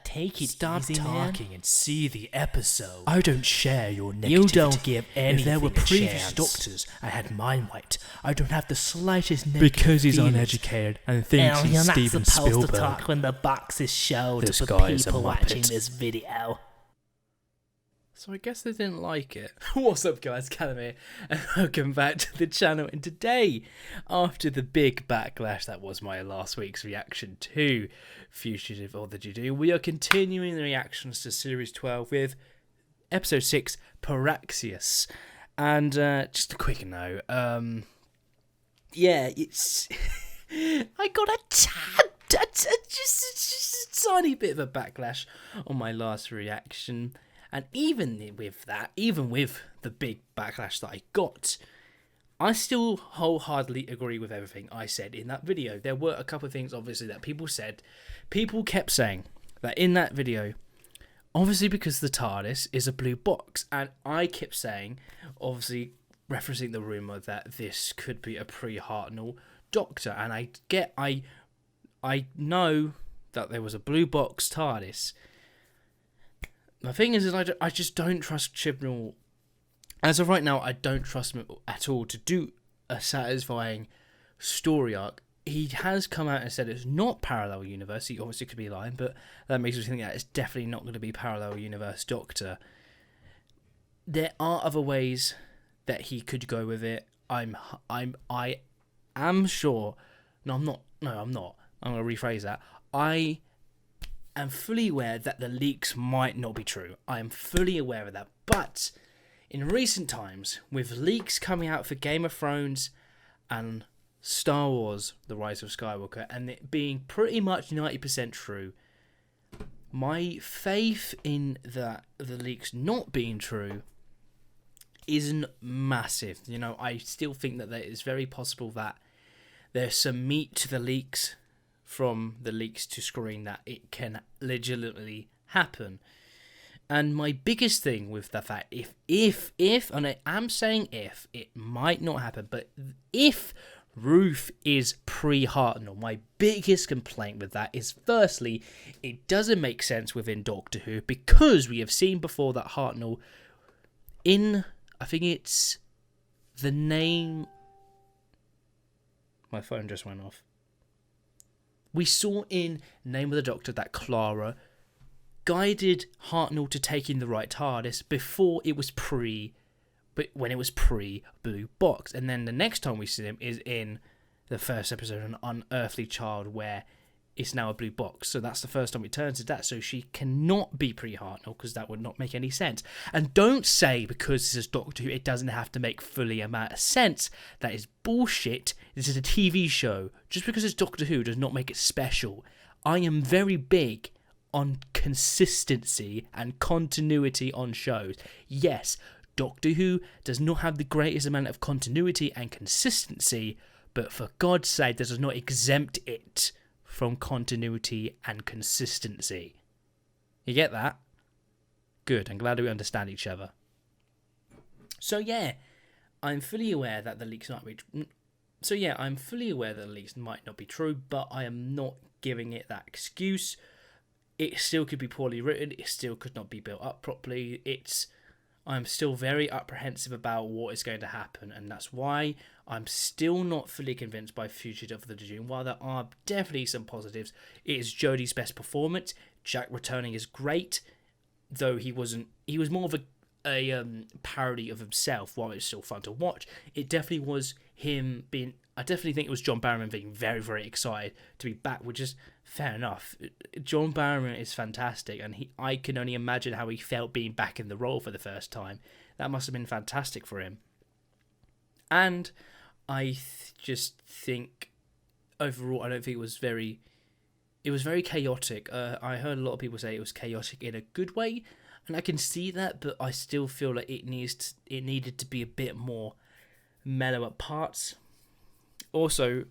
Take it Stop easy, talking man. and see the episode. I don't share your negativity. You don't give If there were anything a previous chance. doctors I had mine wiped, I don't have the slightest negative Because he's feelings. uneducated and thinks he's you're not Steven supposed Spielberg. to talk when the box is showed This to guy the is a people watching muppet. this video. So I guess they didn't like it. What's up, guys? Callum here, and welcome back to the channel. And today, after the big backlash that was my last week's reaction to Fugitive or the Judo, we are continuing the reactions to Series 12 with Episode 6, Praxeus. And just a quick note, yeah, it's... I got just a tiny bit of a backlash on my last reaction. And even with that, even with the big backlash that I got, I still wholeheartedly agree with everything I said in that video. There were a couple of things, obviously, that people said. People kept saying that in that video, obviously because the TARDIS is a blue box. And I kept saying, obviously referencing the rumour that this could be a pre-Hartnell Doctor. And I know that there was a blue box TARDIS. The thing is I just don't trust Chibnall. As of right now, I don't trust him at all to do a satisfying story arc. He has come out and said it's not parallel universe. He obviously could be lying, but that makes me think that it's definitely not going to be parallel universe Doctor. There are other ways that he could go with it. I am sure. No, I'm not. I'm going to rephrase that. I am fully aware that the leaks might not be true. I am fully aware of that. But in recent times, with leaks coming out for Game of Thrones and Star Wars, The Rise of Skywalker, and it being pretty much 90% true, my faith in the leaks not being true isn't massive. You know, I still think that it is very possible that there's some meat to the leaks, from the leaks to screen, that it can legitimately happen. And my biggest thing with the fact, if, and I am saying if, it might not happen, but if Ruth is pre-Hartnell, my biggest complaint with that is, firstly, it doesn't make sense within Doctor Who, because we have seen before that Hartnell, in, I think it's the name, my phone just went off. We saw in Name of the Doctor that Clara guided Hartnell to taking the right TARDIS before it was when it was pre-Blue Box. And then the next time we see him is in the first episode, An Unearthly Child, where it's now a blue box. So that's the first time we turn to that. So she cannot be pre-Hartnell, because that would not make any sense. And don't say because this is Doctor Who, it doesn't have to make fully amount of sense. That is bullshit. This is a TV show. Just because it's Doctor Who does not make it special. I am very big on consistency and continuity on shows. Yes, Doctor Who does not have the greatest amount of continuity and consistency, but for God's sake, that does not exempt it from continuity and consistency. You get that? Good, I'm glad we understand each other. So yeah, I'm fully aware that the leaks might be... I'm fully aware that the leaks might not be true, but I am not giving it that excuse. It still could be poorly written, it still could not be built up properly. I'm still very apprehensive about what is going to happen, and that's why I'm still not fully convinced by Fugitive of the June. While there are definitely some positives, it is Jodie's best performance. Jack returning is great, though he was more of a parody of himself. While it's still fun to watch, it definitely was him being... I definitely think it was John Barrowman being very, very excited to be back, which is fair enough. John Barrowman is fantastic, and I can only imagine how he felt being back in the role for the first time. That must have been fantastic for him. And I just think overall, I don't think it was very chaotic. I heard a lot of people say it was chaotic in a good way, and I can see that, but I still feel like it needed to be a bit more mellow at parts. Also,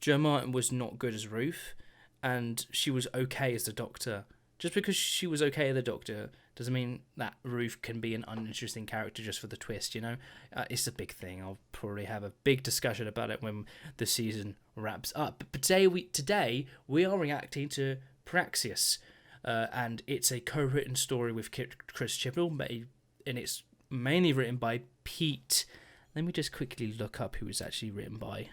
Jo Martin was not good as Ruth, and she was okay as the Doctor. Just because she was okay as the Doctor doesn't mean that Ruth can be an uninteresting character just for the twist, you know? It's a big thing. I'll probably have a big discussion about it when the season wraps up. But today we are reacting to Praxeus. and it's a co-written story with Chris Chibnall, and it's mainly written by Pete. Let me just quickly look up who it's actually written by.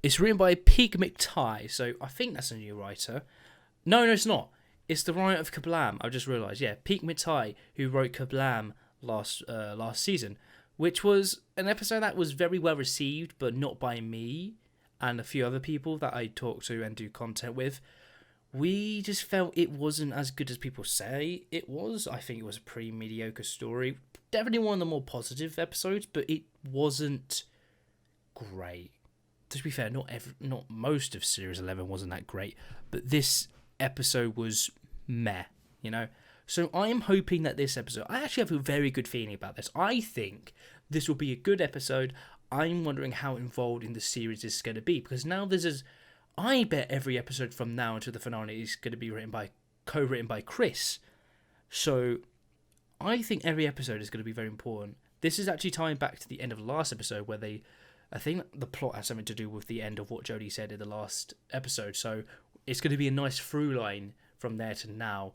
It's written by Pete McTighe, so I think that's a new writer. No, it's not. It's the writer of Kablam. I just realised. Yeah, Pete McTighe, who wrote Kablam last season, which was an episode that was very well received, but not by me and a few other people that I talk to and do content with. We just felt it wasn't as good as people say it was. I think it was a pretty mediocre story. Definitely one of the more positive episodes, but it wasn't great. To be fair, not most of Series 11 wasn't that great, but this episode was meh, you know? So I am hoping that this episode... I actually have a very good feeling about this. I think this will be a good episode. I'm wondering how involved in the series this is going to be, because now I bet every episode from now until the finale is going to be co-written by Chris. So I think every episode is going to be very important. This is actually tying back to the end of the last episode where I think the plot has something to do with the end of what Jodie said in the last episode, so it's going to be a nice through line from there to now.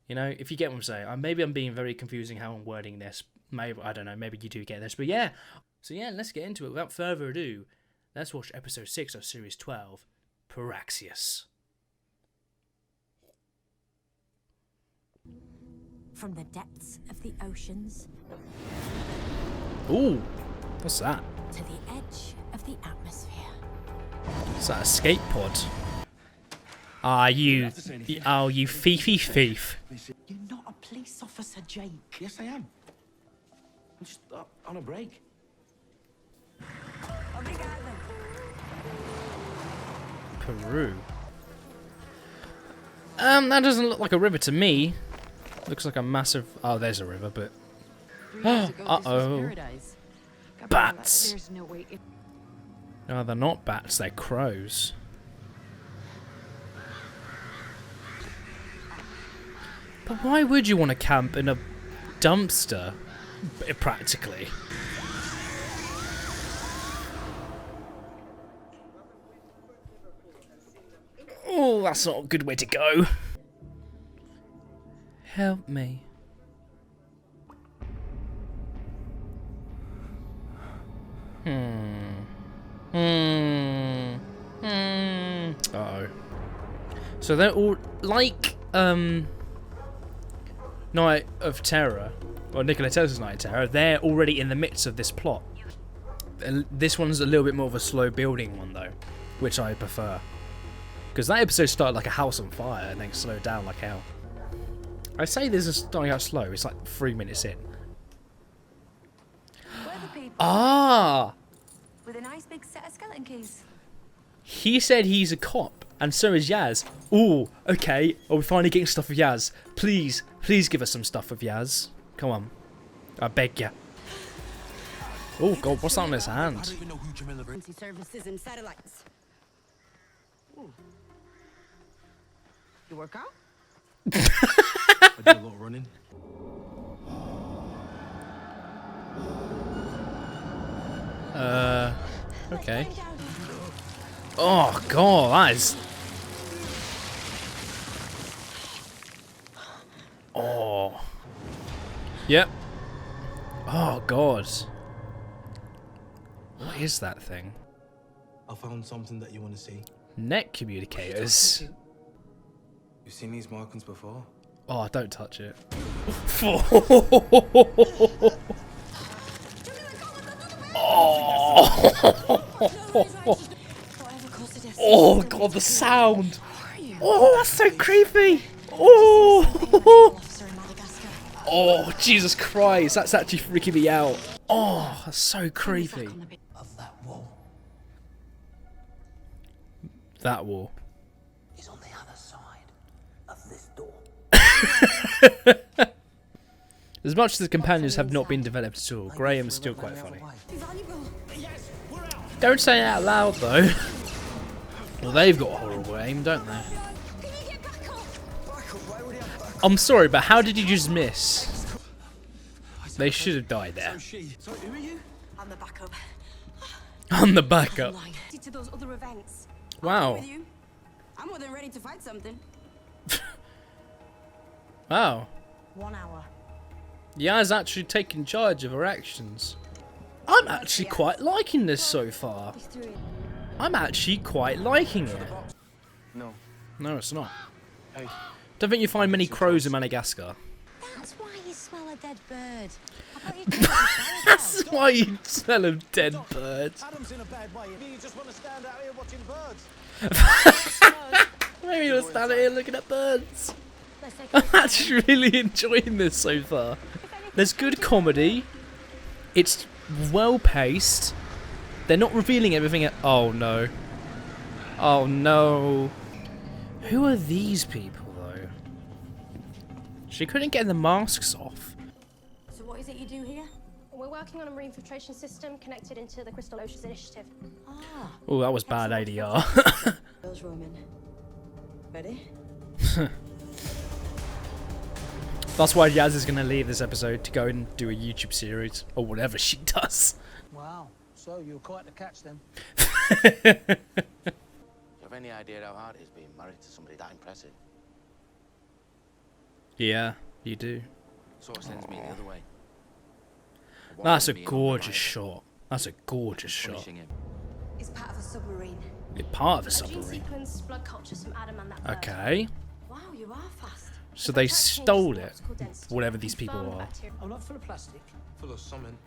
You know, if you get what I'm saying. Maybe I'm being very confusing how I'm wording this. Maybe, I don't know, maybe you do get this. But yeah, so yeah, let's get into it. Without further ado, let's watch episode 6 of Series 12, Praxeus. From the depths of the oceans Ooh, what's that? to the edge of the atmosphere. Is that a skate pod? You thiefy thief. You're not a police officer, Jake. Yes, I am. I'm just on a break. Peru. That doesn't look like a river to me. Looks like a massive... Oh, there's a river, but... Uh-oh. Bats. No, they're not bats, they're crows. But why would you want to camp in a dumpster? Practically. Oh, that's not a good way to go. Help me. Uh-oh. So they're all like Night of Terror, or Nikola Tesla's Night of Terror. They're already in the midst of this plot. This one's a little bit more of a slow building one though, which I prefer. Because that episode started like a house on fire and then slowed down like hell. I say this is starting out slow. It's like 3 minutes in. Ah! With a nice big set of skeleton keys. He said he's a cop, and so is Yaz. Ooh, okay. Are we finally getting stuff with Yaz? Please, please give us some stuff with Yaz. Come on. I beg ya. Oh god, what's that on his hand? Services and satellites. Ooh. You work out? I do a lot of running. Okay. Oh god, that is... Oh. Yep. Oh god. What is that thing? I found something that you want to see. Net communicators. You've seen these markings before? Oh, don't touch it. Oh god, the sound! Oh, that's so creepy! Oh! Oh, Jesus Christ, that's actually freaking me out. Oh, that's so creepy. Of that wall. That wall. Is on the other side of this door. As much as the companions have not been developed at all, Graham's still quite funny. Don't say it out loud though. Well, they've got horrible aim, don't they? I'm sorry, but how did you just miss? They should have died there. So who are you? I'm the backup. On the backup. Line. To those other events. Wow. With you. I'm more than ready to fight something. Wow. 1 hour. Yaz actually taking charge of her actions. I'm actually quite liking this so far. I'm actually quite liking it. No. No, it's not. Hey. Don't think you find many crows in Madagascar. That's why you smell a dead bird. I thought you'd That's why you smell of dead birds. Adam's in a bad way. You just want to stand out here watching birds. Maybe you'll stand here looking at birds. I'm actually really enjoying this so far. There's good comedy. It's well paced. They're not revealing everything. Oh no. Oh no. Who are these people though? She couldn't get the masks off. So what is it you do here? We're working on a marine filtration system connected into the Crystal Oceans Initiative. Ah. Oh, that was bad ADR. Girls Roman. Ready? That's why Yaz is going to leave this episode to go and do a YouTube series or whatever she does. Wow. So you're quite the catch then. You have any idea how hard it is being married to somebody that impressive? Yeah, you do. Sort of sends me the other way. That's a gorgeous shot. That's a gorgeous shot. Punishing him. It's part of a submarine. You're part of a A gene submarine. sequence, blood cultures from Adam and that bird. Okay. Wow, you are fast. So they stole it. Whatever these people are. I'm not full of plastic. Full of something.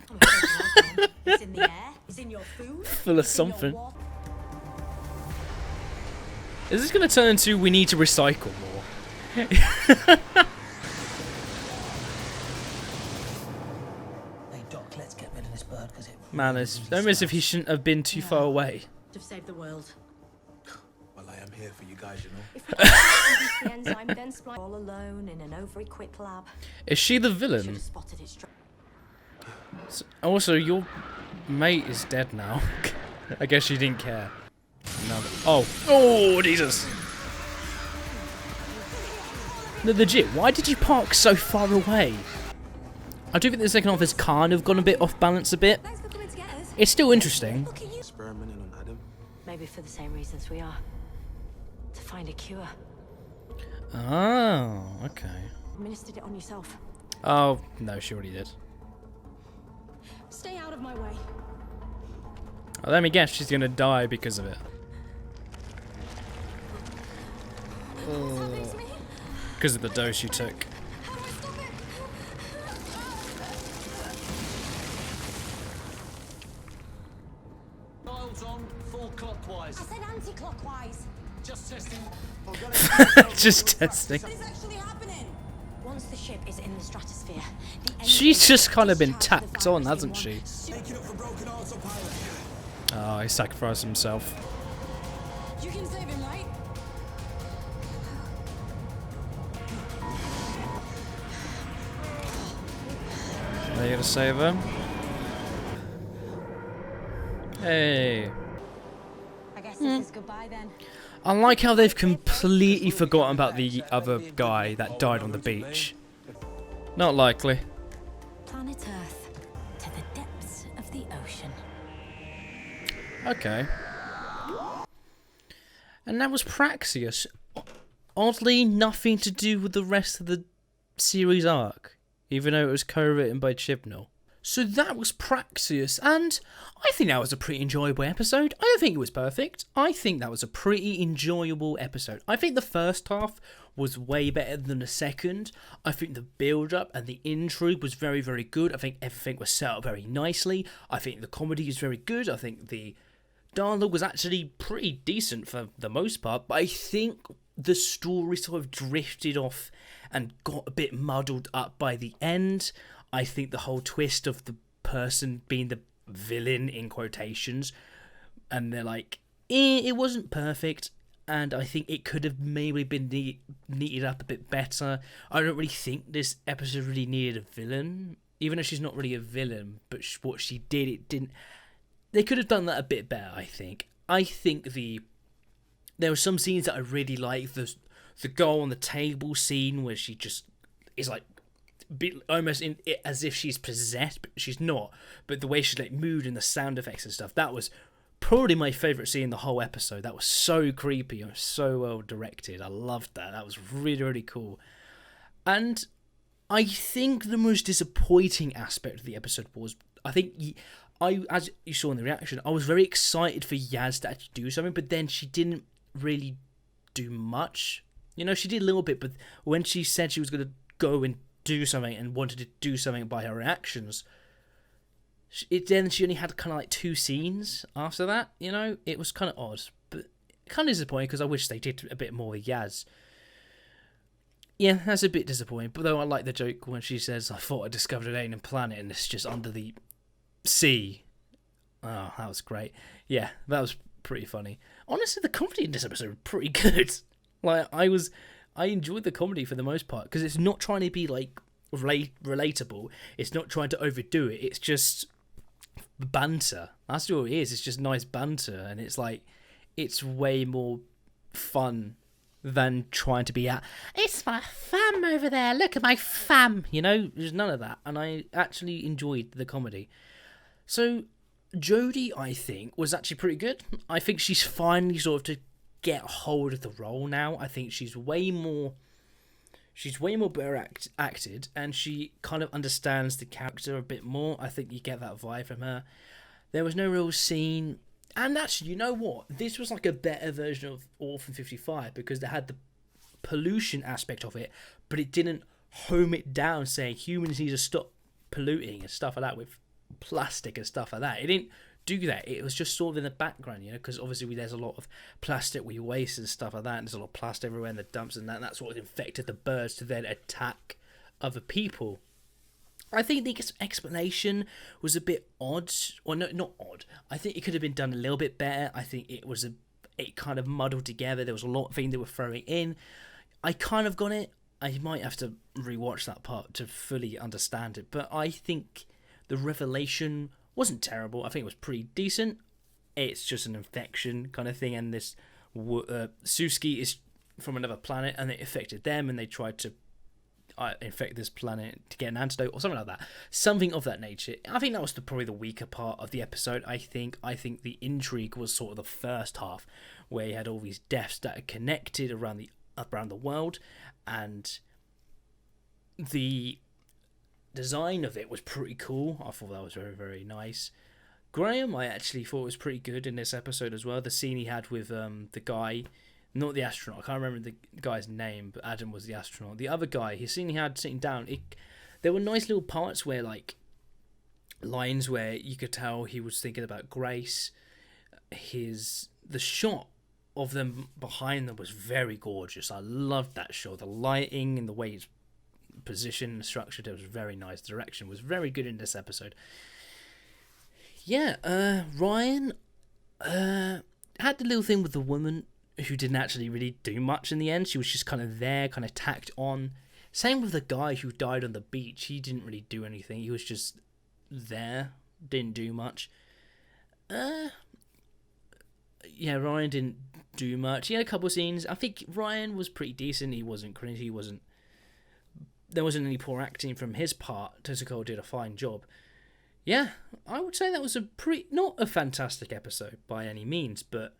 It's in the air. It's in your food. Full of it's in your something. water. Is this going to turn into we need to recycle more? Hey, Doc, let's get rid of this bird because it. Man, it's almost if he shouldn't have been too far away. To save the world. Well, I am here for you guys, you know. If we can the enzyme, then splice. All alone in an over-equipped lab. Is she the Should villain? have spotted it straight. Also, your mate is dead now. I guess she didn't care. No. Oh. Oh, Jesus. No, legit, why did you park so far away? I do think the second half has kind of gone a bit off balance a bit. Thanks for coming to get us. It's still interesting. Look at you. Experimenting on Adam. Maybe for the same reasons we are. To find a cure. Oh, okay. Administered it on yourself. Oh, no, she already did. Stay out of my way. Oh, let me guess, she's gonna die because of it. What's happening to me? Because of the dose you took. How do I stop it? Dials on, full clockwise. I said anti-clockwise. Just testing. Just testing. What is actually happening? Once the ship is in the stratosphere, the engine She's just kind of been discharges the tacked on, virus hasn't in she? one Take it up for broken autopilot. Oh, he sacrificed himself. You can save him, right? Are you gonna save her? Hey. I guess this is goodbye then. I like how they've completely forgotten about the other guy that died on the beach. Not likely. Planet Earth to the depths of the ocean. Okay. And that was Praxeus. Oddly, nothing to do with the rest of the series arc, even though it was co-written by Chibnall. So that was Praxeus, and I think that was a pretty enjoyable episode. I don't think it was perfect. I think that was a pretty enjoyable episode. I think the first half was way better than the second. I think the build-up and the intrigue was very, very good. I think everything was set up very nicely. I think the comedy is very good. I think the dialogue was actually pretty decent for the most part, but I think the story sort of drifted off and got a bit muddled up by the end. I think the whole twist of the person being the villain in quotations, and they're like, it wasn't perfect, and I think it could have maybe been neated up a bit better. I don't really think this episode really needed a villain, even though she's not really a villain, but what she did, it didn't. They could have done that a bit better, I think. I think there were some scenes that I really liked. The girl on the table scene where she just is like almost in it as if she's possessed, but she's not. But the way she's like moved and the sound effects and stuff, that was probably my favourite scene in the whole episode. That was so creepy and so well directed. I loved that. That was really, really cool. And I think the most disappointing aspect of the episode was, I think, as you saw in the reaction, I was very excited for Yaz to actually do something, but then she didn't really do much. You know, she did a little bit, but when she said she was going to go and do something and wanted to do something by her reactions, then she only had kind of like 2 scenes after that. You know, it was kind of odd, but kind of disappointing because I wish they did a bit more with Yaz. Yeah, that's a bit disappointing, but though I like the joke when she says, "I thought I discovered an alien planet and it's just under the sea." Oh, that was great. Yeah, that was pretty funny. Honestly, the comedy in this episode was pretty good. Like, I enjoyed the comedy for the most part, because it's not trying to be, like, relatable. It's not trying to overdo it. It's just banter. That's all it is. It's just nice banter, and it's, like, it's way more fun than trying to be it's my fam over there, look at my fam. You know, there's none of that, and I actually enjoyed the comedy. So Jodie, I think, was actually pretty good. I think she's finally sort of to get hold of the role now. I think she's way more better acted, and she kind of understands the character a bit more. I think you get that vibe from her. There was no real scene, and actually, you know what? This was like a better version of Orphan 55 because they had the pollution aspect of it, but it didn't home it down saying humans need to stop polluting and stuff like that with plastic and stuff like that. It didn't do that. It was just sort of in the background, you know, because obviously there's a lot of plastic we waste and stuff like that, and there's a lot of plastic everywhere in the dumps, and that's what infected the birds to then attack other people. I think the explanation was a bit odd, or no, not odd. I think it could have been done a little bit better. I think it kind of muddled together. There was a lot of things they were throwing in. I kind of got it. I might have to rewatch that part to fully understand it, but I think the revelation wasn't terrible. I think it was pretty decent. It's just an infection kind of thing, and this Suski is from another planet, and it affected them, and they tried to infect this planet to get an antidote or something like that. Something of that nature. I think that was probably the weaker part of the episode. I think the intrigue was sort of the first half, where you had all these deaths that are connected around the world, and the design of it was pretty cool. I thought that was very, very nice. Graham, I actually thought was pretty good in this episode as well. The scene he had with the guy, not the astronaut, I can't remember the guy's name, but Adam was the astronaut. The other guy, his scene he had sitting down, there were nice little parts where, like, lines where you could tell he was thinking about Grace. The shot of them behind them was very gorgeous. I loved that shot. The lighting and the way it's positioned and structured, it was very nice. The direction was very good in this episode. Yeah, Ryan had the little thing with the woman who didn't actually really do much in the end. She was just kind of there, kind of tacked on. Same with the guy who died on the beach. He didn't really do anything. He was just there, didn't do much. Yeah, Ryan didn't do much. He had a couple of scenes. I think Ryan was pretty decent. He wasn't cringy. There wasn't any poor acting from his part. Tentacle did a fine job. Yeah, I would say that was not a fantastic episode by any means, but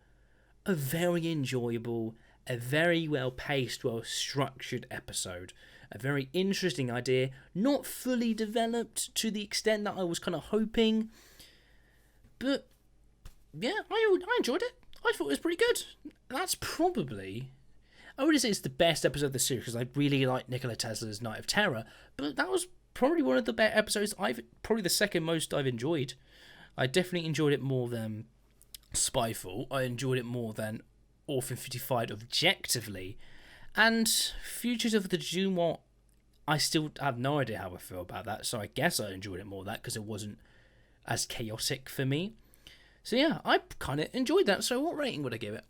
a very enjoyable, a very well-paced, well-structured episode. A very interesting idea, not fully developed to the extent that I was kind of hoping. But, yeah, I enjoyed it. I thought it was pretty good. That's probably... I wouldn't say it's the best episode of the series, because I really like Nikola Tesla's Night of Terror, but that was probably one of the better episodes. Probably the second most I've enjoyed. I definitely enjoyed it more than Spyfall. I enjoyed it more than Orphan 55 objectively. And Futures of the Junot, I still have no idea how I feel about that, so I guess I enjoyed it more than that, because it wasn't as chaotic for me. So yeah, I kind of enjoyed that. So what rating would I give it?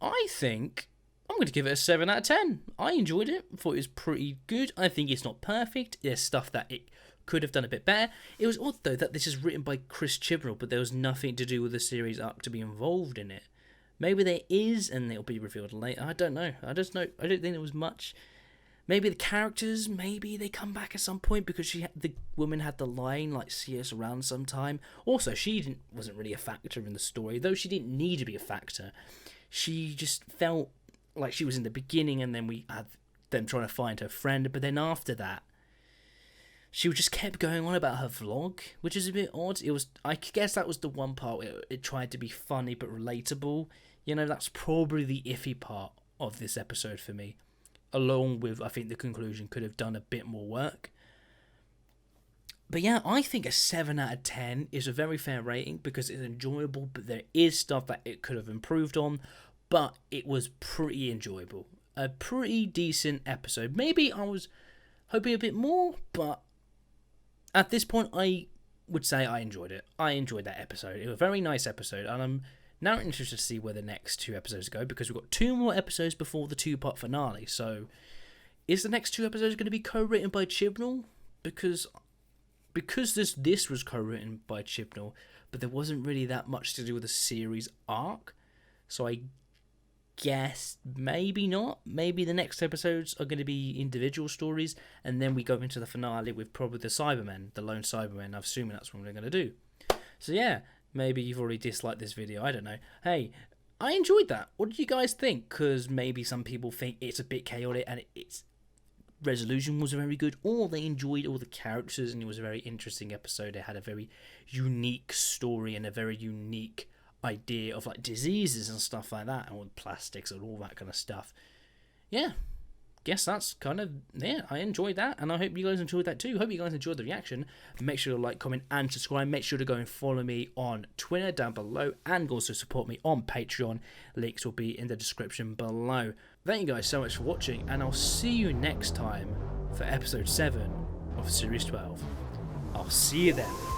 I think I'm going to give it a 7 out of 10. I enjoyed it. Thought it was pretty good. I think it's not perfect. There's stuff that it could have done a bit better. It was odd, though, that this is written by Chris Chibnall, but there was nothing to do with the series arc to be involved in it. Maybe there is, and it'll be revealed later. I don't know. I don't think there was much Maybe the characters, maybe they come back at some point because the woman had the line like "see us around sometime." Also, she wasn't really a factor in the story, though she didn't need to be a factor. She just felt like she was in the beginning, and then we had them trying to find her friend. But then after that, she just kept going on about her vlog, which is a bit odd. I guess that was the one part where it tried to be funny but relatable. You know, that's probably the iffy part of this episode for me. Along with, I think the conclusion could have done a bit more work. But yeah, I think a 7 out of 10 is a very fair rating because it's enjoyable, but there is stuff that it could have improved on. But it was pretty enjoyable. A pretty decent episode. Maybe I was hoping a bit more, but at this point, I would say I enjoyed it. I enjoyed that episode. It was a very nice episode, and I'm now interested to see where the next 2 episodes go, because we've got 2 more episodes before the 2-part finale. So, is the next 2 episodes going to be co-written by Chibnall? Because this was co-written by Chibnall, but there wasn't really that much to do with the series arc. So I guess maybe not. Maybe the next episodes are going to be individual stories, and then we go into the finale with probably the Cybermen, the lone Cybermen. I'm assuming that's what we're going to do. So yeah, maybe you've already disliked this video. I don't know. Hey, I enjoyed that. What did you guys think? Because maybe some people think it's a bit chaotic and its resolution was very good, or they enjoyed all the characters and it was a very interesting episode. It had a very unique story and a very unique idea of like diseases and stuff like that, and all the plastics and all that kind of stuff. Yeah, guess that's kind of, yeah, I enjoyed that, and I hope you guys enjoyed that too. Hope you guys enjoyed the reaction. Make sure to like, comment and subscribe. Make sure to go and follow me on Twitter down below, and also support me on Patreon. Links will be in the description below. Thank you guys so much for watching, and I'll see you next time for episode 7 of series 12. I'll see you then.